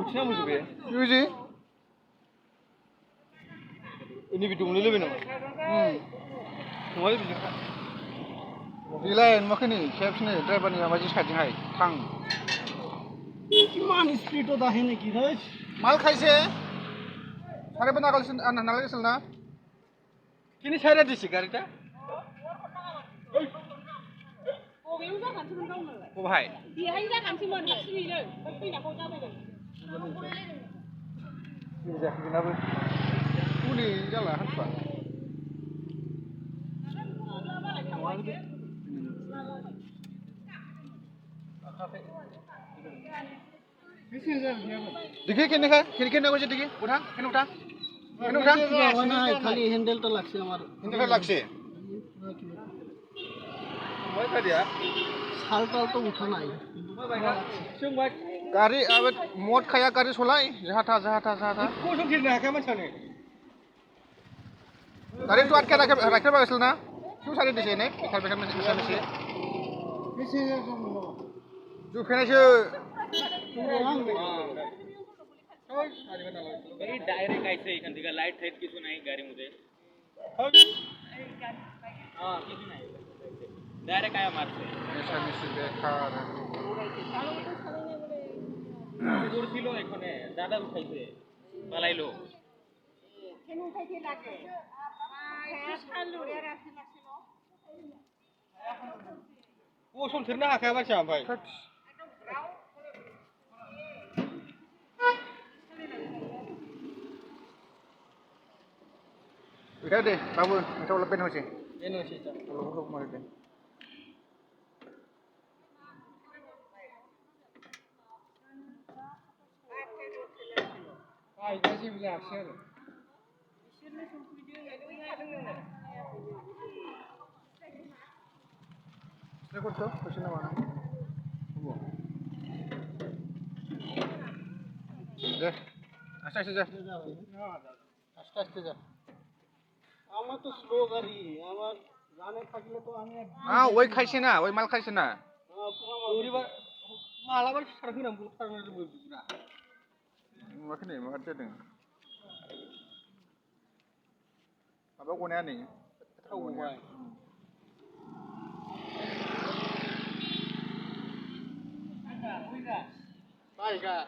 Bucina musuh be. Yuji. Ini bidung lele beno. Semua bidung. Dilain makanya chefs nih driver nih apa sih setting hai tang. Gimana speed itu dah ini kira? Mal খাইছে সারে বনা কলছেন না লাগেছিল না Kini saya di sigarita. ও ভাই কুলি জ্বালা হাঁটবা দেখি কেনে খায় কেনে কইছে দেখি উঠা কেন উঠা কেন উঠা খালি হ্যান্ডেলটা লাগছে আমার হ্যান্ডেলটা লাগছে মই কই দিয়া শালটাল তো উঠা নাই গাড়ি আবে মদ খায়া গাড়ি চলাই যাহা থা কোন ঠিক না কেমন ছানে গাড়ি তো আটকে রাখতে পারছিল না શું સારી দিছে ને এখান বেখান মিশে জু ফেনেছে এই ডাইরেক্ট আইছে এখান থেকে লাইট ফাইট কিছু নাই গাড়ির মধ্যে হ্যাঁ কিছু নাই ডাইরেক্ট আয়া মারছে মিশে বেকার দূর ছিল এখানে দাদা উঠাইছে পালাইলো কেন উঠাইছে লাগে খালু এর আছে লাগছিল ও সব ধরনা হাকা বাছা ভাই Udah deh, babu, kita udah penuh sih. এনো সেটা Kalau mau deh. I Gazi বিলা আছে Rekod tuh, kesini mana? Deh, aste aja. Aste aja. আমার তো স্লো গাড়ি আমার জানে থাকলে তো আমি ওই খাইছে না ওই মাল খাইছে না পরিবার মালাবার সারকি না বুক সারনে বই না makanya makanya deng apa konya nih tahu ভাই Baik, Kak.